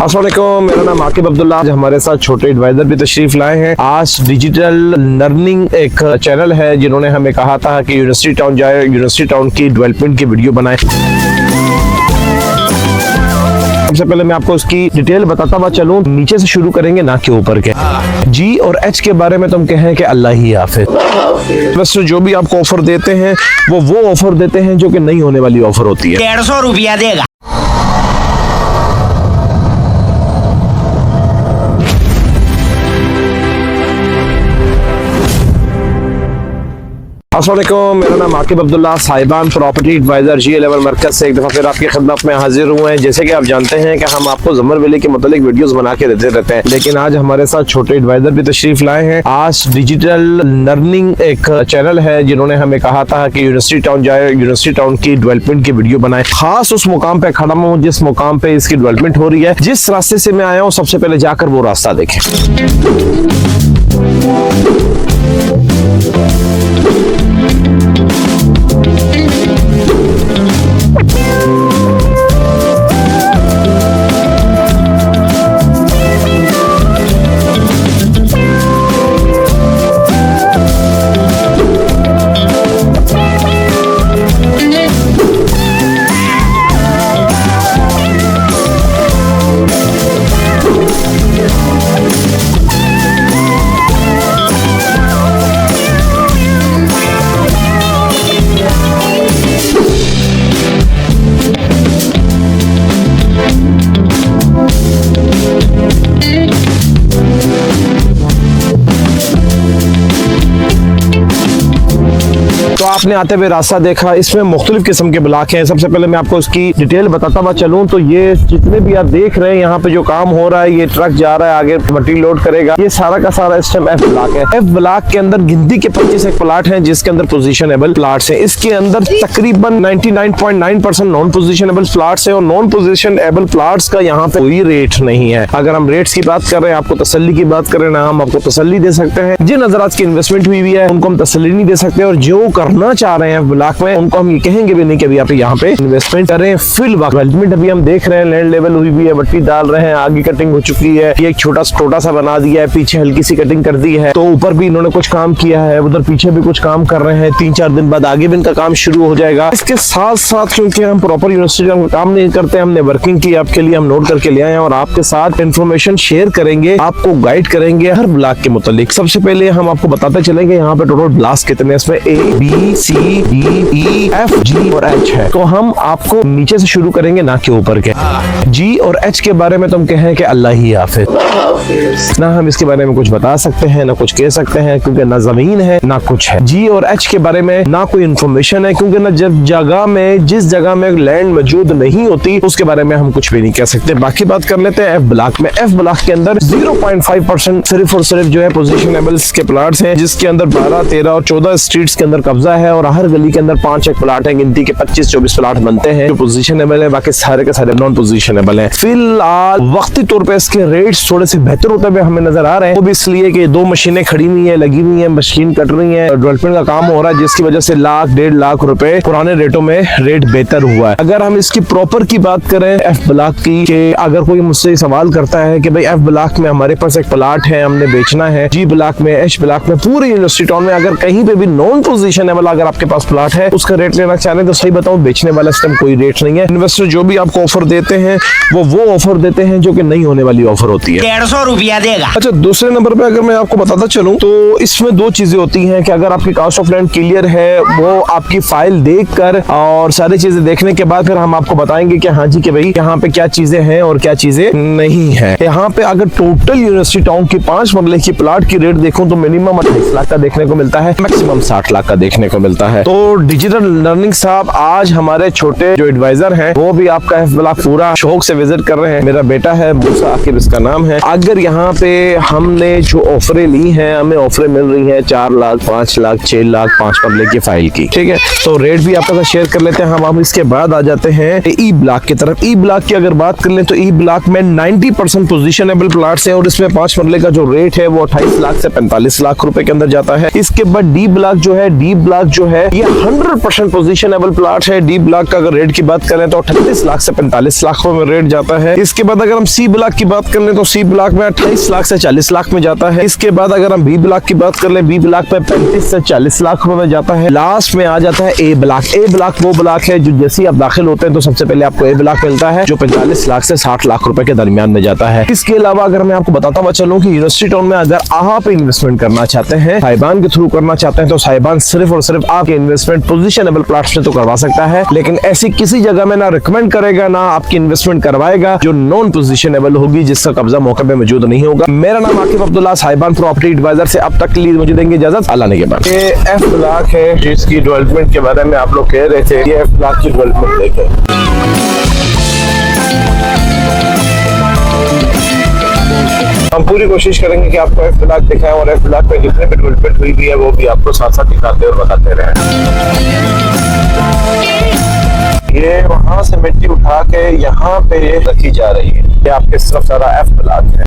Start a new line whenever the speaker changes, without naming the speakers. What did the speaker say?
अस्सलाम वालेकुम, मेरा नाम आकिब अब्दुल्ला। आज हमारे साथ छोटे एडवाइजर भी तशरीफ लाए हैं। आज डिजिटल लर्निंग एक चैनल है जिन्होंने हमें कहा था कि यूनिवर्सिटी टाउन जाए, यूनिवर्सिटी टाउन की डेवलपमेंट की वीडियो बनाए। सबसे पहले मैं आपको उसकी डिटेल बताता हुआ चलूं, नीचे से शुरू करेंगे ना कि ऊपर के। जी और एच के बारे में तो हम कहें कि अल्लाह ही हाफिज। बस जो भी आपको ऑफर देते हैं वो ऑफर देते हैं जो कि नहीं होने वाली ऑफर होती है।
150 रुपया देगा।
अस्सलाम वालेकुम, मेरा नाम आकिब अब्दुल्ला, साहिबान प्रॉपर्टी एडवाइजर G11 मरकज से एक दफ़ा फिर आपकी खिदमत में हाजिर हुए हैं। जैसे कि आप जानते हैं कि हम आपको ज़मर वैली के मुतालिक वीडियोस बना के देते रहते हैं, लेकिन आज हमारे साथ छोटे एडवाइजर भी तशरीफ लाए हैं। आज डिजिटल लर्निंग एक चैनल है जिन्होंने हमें कहा था कि यूनिवर्सिटी टाउन जाए, यूनिवर्सिटी टाउन की डेवलपमेंट की वीडियो बनाए। खास उस मुकाम पे खड़ा हूँ जिस मुकाम पे इसकी डेवलपमेंट हो रही है। जिस रास्ते से मैं आया हूँ सबसे पहले जाकर वो रास्ता देखें। तो आपने आते हुए रास्ता देखा, इसमें मुख्तलिफ किस्म के ब्लॉक हैं। सबसे पहले मैं आपको इसकी डिटेल बताता हुआ चलूं तो ये जितने भी आप देख रहे हैं यहाँ पे जो काम हो रहा है, ये ट्रक जा रहा है आगे मटेरियल लोड करेगा, ये सारा का सारा इस टाइम F ब्लॉक है। F ब्लॉक के अंदर गिनती के 25 एक प्लाट हैं जिसके अंदर पोजिशनेबल प्लाट्स हैं। इसके अंदर तकरीबन 99.9% नॉन पोजिशनेबल प्लाट्स है और नॉन पोजिशनेबल प्लाट्स का यहाँ पे कोई रेट नहीं है। अगर हम रेट्स की बात कर रहे हैं, आपको तसल्ली की बात करें ना, हम आपको तसल्ली दे सकते हैं। जिन हजरात की इन्वेस्टमेंट हुई है उनको हम तसल्ली नहीं दे सकते, और जो करना चाह रहे हैं ब्लॉक में उनको हम ये कहेंगे भी नहीं कि अभी आप यहाँ पे इन्वेस्टमेंट करें। फिल डेवलपमेंट अभी हम देख रहे हैं, लैंड लेवल हुई भी है, मट्टी डाल रहे हैं, आगे कटिंग हो चुकी है, ये एक छोटा सा बना दिया है, पीछे हल्की सी कटिंग कर दी है, तो ऊपर भी इन्होंने कुछ काम किया है, उधर पीछे भी कुछ काम कर रहे हैं। 3-4 दिन बाद आगे भी इनका काम शुरू हो जाएगा। इसके साथ साथ क्योंकि हम प्रॉपर यूनिवर्सिटी का काम नहीं करते, हमने वर्किंग की आपके लिए, हम नोट करके ले आए हैं और आपके साथ इंफॉर्मेशन शेयर करेंगे, आपको गाइड करेंगे हर ब्लॉक के मुतालिक। सबसे पहले हम आपको बताते चलेंगे यहाँ पे टोटल ब्लॉक कितने, इसमें A, B, C, D, E, F, G और H है। तो हम आपको नीचे से शुरू करेंगे ना कि ऊपर के। G और H के बारे में तो हम कहें कि अल्लाह ही हाफिज। ना हम इसके बारे में कुछ बता सकते हैं ना कुछ कह सकते हैं, क्योंकि ना जमीन है ना कुछ है। G और H के बारे में ना कोई इंफॉर्मेशन है, क्योंकि ना जब जगह में जिस जगह में लैंड मौजूद नहीं होती उसके बारे में हम कुछ भी नहीं कह सकते। बाकी बात कर लेते हैं F ब्लॉक में। F ब्लॉक के अंदर 0.5% सिर्फ और सिर्फ जो है पोजिशनेबल्स के प्लाट्स हैं, जिसके अंदर 12, 13 और 14 स्ट्रीट्स के अंदर कब्जा है और हर गली के अंदर 5 एक प्लाट है। गिनती के 25-24 प्लाट बनते हैं जो पोजीशनेबल है, बाकी सारे के सारे नॉन पोजीशनेबल हैं। फिलहाल वक्ती तौर पे इसके रेट्स थोड़े से बेहतर होते हुए हमें नजर आ रहे हैं, वो भी इसलिए कि 2 मशीनें खड़ी हुई है, लगी हुई है, मशीन कट रही है, डेवलपमेंट का काम हो रहा है, जिसकी वजह से 1-1.5 लाख रुपए पुराने रेटों में रेट बेहतर हुआ है। अगर हम इसकी प्रॉपर की बात करें F ब्लॉक की, कि अगर कोई मुझसे सवाल करता है कि भाई F ब्लॉक में हमारे पास एक प्लाट है, हमने बेचना है, G ब्लॉक में, H ब्लॉक में, पूरे यूनिवर्सिटी टाउन में अगर कहीं पे भी नॉन पोजीशनेबल अगर आपके पास प्लाट है, उसका रेट लेना चाह रहे हैं तो सही बताऊं, बेचने वाला सिस्टम कोई रेट नहीं है। इन्वेस्टर जो भी आपको ऑफर देते हैं वो ऑफर देते हैं जो कि नहीं होने वाली ऑफर होती है।
150 रुपया देगा।
अच्छा, दूसरे नंबर पे अगर मैं आपको बताता चलूं तो इसमें 2 चीजें होती हैं कि अगर आपकी कास्ट ऑफ लैंड क्लियर है, वो आपकी फाइल देखकर और सारी चीजें देखने के बाद फिर हम आपको बताएंगे कि हाँ जी कि भाई यहाँ पे क्या चीजें हैं और क्या चीजें नहीं है। यहाँ पे अगर टोटल यूनिवर्सिटी टाउन की 5 मरले की प्लाट की रेट देखूं तो मिनिमम 28 लाख का देखने को मिलता है, मैक्सिमम 60 लाख का देखने को मिलता है। तो डिजिटल लर्निंग साहब आज हमारे छोटे जो एडवाइजर हैं वो भी आपका F ब्लॉक पूरा शौक से विजिट कर रहे हैं। मेरा बेटा है मूसा आकिब, इसका नाम है। अगर यहाँ पे हमने जो ऑफरें ली हैं, हमें ऑफरें मिल रही हैं 4 लाख, 5 लाख, 6 लाख 5 मरले की फाइल की, ठीक है, तो रेट भी आपके साथ शेयर कर लेते हैं हम। इसके बाद आ जाते हैं E ब्लॉक की तरफ। E ब्लॉक की अगर बात कर लें तो E ब्लॉक में 90% पोजिशनेबल प्लाट्स हैं और इसमें 5 मरले का जो रेट है वो 28 लाख से 45 लाख रुपए के अंदर जाता है। इसके बाद D ब्लॉक जो है, D ब्लॉक जो है ये 100% पोजीशनेबल प्लॉट है। डी ब्लॉक का अगर रेट की बात करें तो 38 लाख से 45 लाख में रेट जाता है। इसके बाद अगर हम सी ब्लॉक की बात कर लें तो सी ब्लॉक में 28 लाख से 40 लाख में जाता है। इसके बाद अगर हम बी ब्लॉक की बात कर लें, बी ब्लॉक पे 35 से 40 लाख में जाता है। लास्ट में आ जाता है ए ब्लॉक। ए ब्लॉक वो ब्लॉक है जो जैसे ही आप दाखिल होते हैं तो सबसे पहले आपको ए ब्लॉक मिलता है, जो 45 लाख से 60 लाख रुपए के दरमियान में जाता है। इसके अलावा अगर मैं आपको बताता हुआ चलूं कि यूनिवर्सिटी टाउन में अगर आप इन्वेस्टमेंट करना चाहते हैं, साहिबान के थ्रू करना चाहते हैं, तो साहिबान सिर्फ और सिर्फ आपके इन्वेस्टमेंट पोजीशनेबल प्लॉट्स में तो करवा सकता है, लेकिन ऐसी किसी जगह में ना रिकमेंड करेगा ना आपकी इन्वेस्टमेंट करवाएगा जो नॉन पोजीशनेबल होगी, जिसका कब्जा मौके पे मौजूद नहीं होगा। मेरा नाम आकिब अब्दुल्ला, साहिबान प्रॉपर्टी एडवाइजर से अब तक के लिए मुझे देंगे इजाजत। अल्लाह ने के बाद ये एफ ब्लॉक है जिसकी डेवलपमेंट के बारे में आप लोग कह रहे थे, ये एफ ब्लॉक की डेवलपमेंट देखें। हम पूरी कोशिश करेंगे कि आपको एफ ब्लॉक दिखाएं और एफ ब्लॉक पे जितने भी डेवलपमेंट हुई भी है वो भी आपको साथ साथ दिखाते और बताते रहे। ये वहां से मिट्टी उठा के यहाँ पे रखी जा रही है, ये आपके सिर्फ सारा एफ ब्लॉक है।